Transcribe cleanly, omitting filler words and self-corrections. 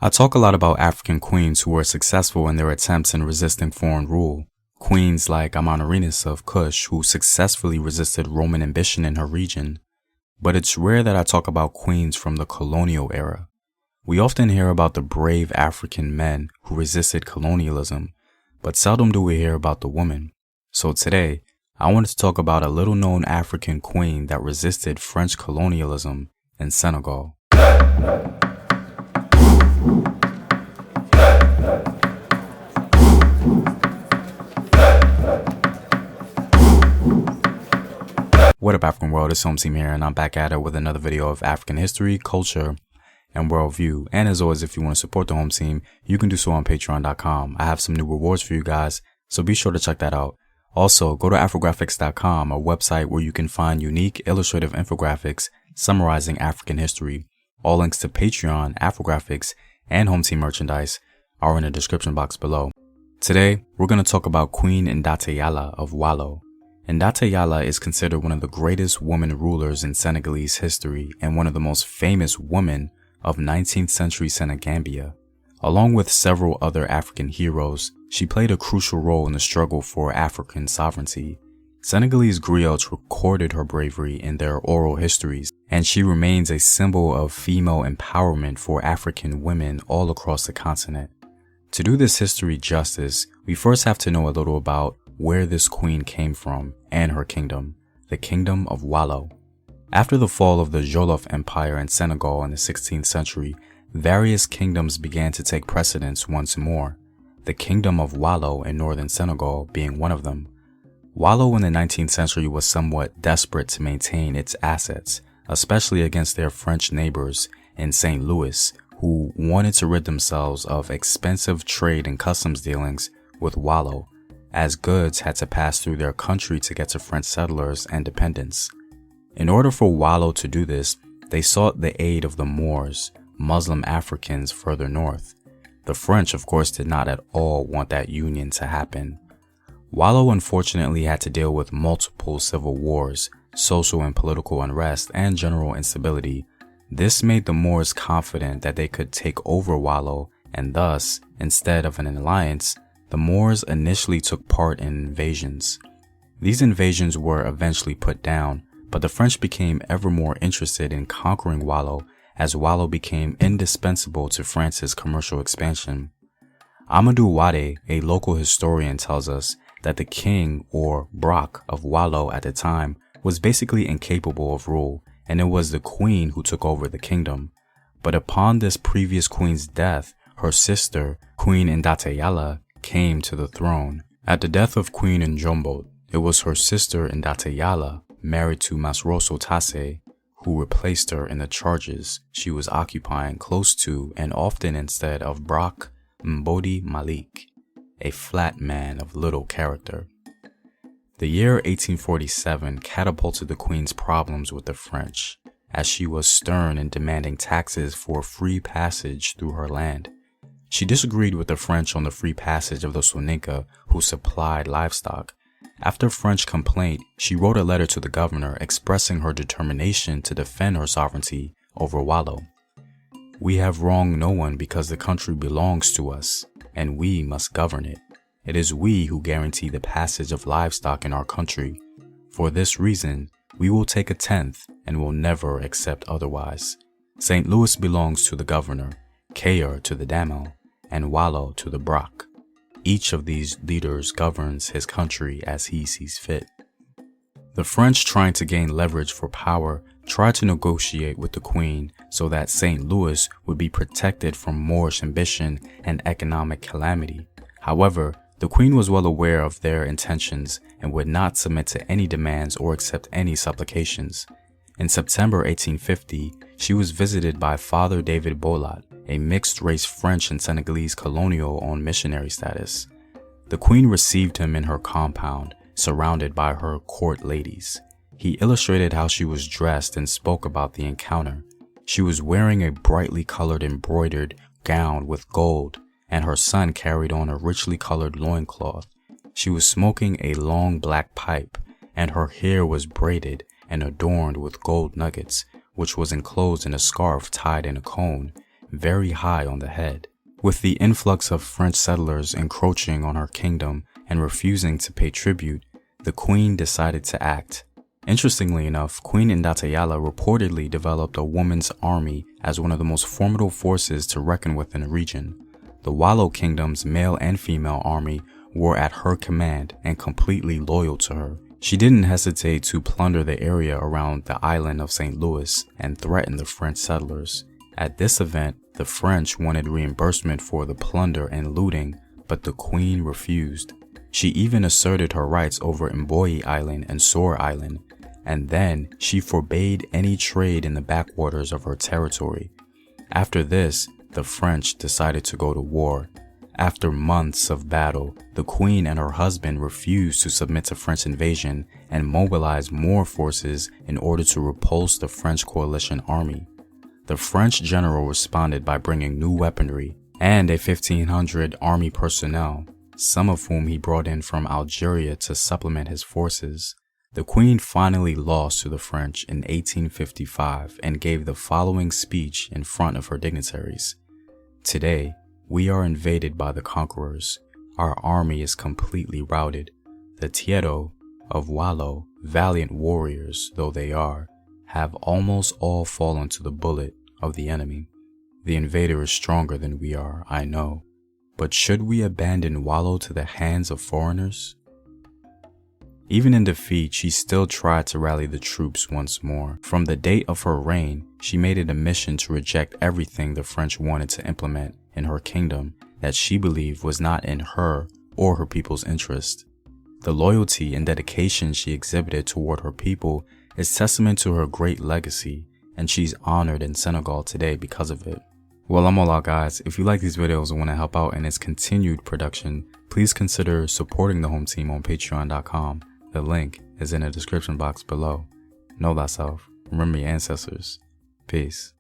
I talk a lot about African queens who were successful in their attempts in resisting foreign rule. Queens like Amanirenas of Kush, who successfully resisted Roman ambition in her region. But it's rare that I talk about queens from the colonial era. We often hear about the brave African men who resisted colonialism, but seldom do we hear about the women. So today, I wanted to talk about a little-known African queen that resisted French colonialism in Senegal. What up, African world? It's Home Team here, and I'm back at it with another video of African history, culture, and worldview. And as always, if you want to support the Home Team, you can do so on patreon.com. I have some new rewards for you guys, so be sure to check that out. Also, go to Afrographics.com, a website where you can find unique illustrative infographics summarizing African history. All links to Patreon, Afrographics, and Home Team merchandise are in the description box below. Today, we're going to talk about Queen Ndate Yalla of Waalo. Ndate Yalla is considered one of the greatest women rulers in Senegalese history and one of the most famous women of 19th century Senegambia. Along with several other African heroes, she played a crucial role in the struggle for African sovereignty. Senegalese griots recorded her bravery in their oral histories, and she remains a symbol of female empowerment for African women all across the continent. To do this history justice, we first have to know a little about where this queen came from and her kingdom, the Kingdom of Walo. After the fall of the Jolof Empire in Senegal in the 16th century, various kingdoms began to take precedence once more, the Kingdom of Walo in northern Senegal being one of them. Waalo in the 19th century was somewhat desperate to maintain its assets, especially against their French neighbors in St. Louis, who wanted to rid themselves of expensive trade and customs dealings with Waalo, as goods had to pass through their country to get to French settlers and dependents. In order for Waalo to do this, they sought the aid of the Moors, Muslim Africans further north. The French, of course, did not at all want that union to happen. Waalo unfortunately had to deal with multiple civil wars, social and political unrest, and general instability. This made the Moors confident that they could take over Waalo, and thus, instead of an alliance, the Moors initially took part in invasions. These invasions were eventually put down, but the French became ever more interested in conquering Waalo as Waalo became indispensable to France's commercial expansion. Amadou Wade, a local historian, tells us that the king, or Brock, of Waalo at the time was basically incapable of rule, and it was the queen who took over the kingdom. But upon this previous queen's death, her sister, Queen Ndate Yalla, came to the throne. At the death of Queen Njombot, it was her sister Ndate Yalla, married to Masroso Tasse, who replaced her in the charges she was occupying close to and often instead of Brock Mbodi Malik, a flat man of little character. The year 1847 catapulted the queen's problems with the French, as she was stern in demanding taxes for free passage through her land. She disagreed with the French on the free passage of the Soninka, who supplied livestock. After French complaint, she wrote a letter to the governor expressing her determination to defend her sovereignty over Waalo. "We have wronged no one because the country belongs to us, and we must govern it. It is we who guarantee the passage of livestock in our country. For this reason, we will take a tenth and will never accept otherwise. St. Louis belongs to the governor, Kayer to the Damel, and Waalo to the Brock. Each of these leaders governs his country as he sees fit." The French, trying to gain leverage for power, tried to negotiate with the queen so that St. Louis would be protected from Moorish ambition and economic calamity. However, the queen was well aware of their intentions and would not submit to any demands or accept any supplications. In September 1850, she was visited by Father David Bolat, a mixed-race French and Senegalese colonial on missionary status. The queen received him in her compound, surrounded by her court ladies. He illustrated how she was dressed and spoke about the encounter. She was wearing a brightly colored embroidered gown with gold, and her son carried on a richly colored loincloth. She was smoking a long black pipe, and her hair was braided and adorned with gold nuggets, which was enclosed in a scarf tied in a cone, very high on the head. With the influx of French settlers encroaching on her kingdom and refusing to pay tribute, the queen decided to act. Interestingly enough, Queen Ndate Yalla reportedly developed a woman's army as one of the most formidable forces to reckon with in the region. The Waalo kingdom's male and female army were at her command and completely loyal to her. She didn't hesitate to plunder the area around the island of St. Louis and threaten the French settlers. At this event, the French wanted reimbursement for the plunder and looting, but the queen refused. She even asserted her rights over Mboyi Island and Sore Island, and then she forbade any trade in the backwaters of her territory. After this, the French decided to go to war. After months of battle, the queen and her husband refused to submit to French invasion and mobilized more forces in order to repulse the French coalition army. The French general responded by bringing new weaponry and a 1,500 army personnel, some of whom he brought in from Algeria to supplement his forces. The queen finally lost to the French in 1855 and gave the following speech in front of her dignitaries. "Today, we are invaded by the conquerors. Our army is completely routed. The Kingdom of Walo, valiant warriors though they are, have almost all fallen to the bullet of the enemy. The invader is stronger than we are, I know. But should we abandon Waalo to the hands of foreigners?" Even in defeat, she still tried to rally the troops once more. From the date of her reign, she made it a mission to reject everything the French wanted to implement in her kingdom that she believed was not in her or her people's interest. The loyalty and dedication she exhibited toward her people is testament to her great legacy, and she's honored in Senegal today because of it. Well, I'm all out, guys. If you like these videos and want to help out in its continued production, please consider supporting the home team on patreon.com. The link is in the description box below. Know thyself. Remember your ancestors. Peace.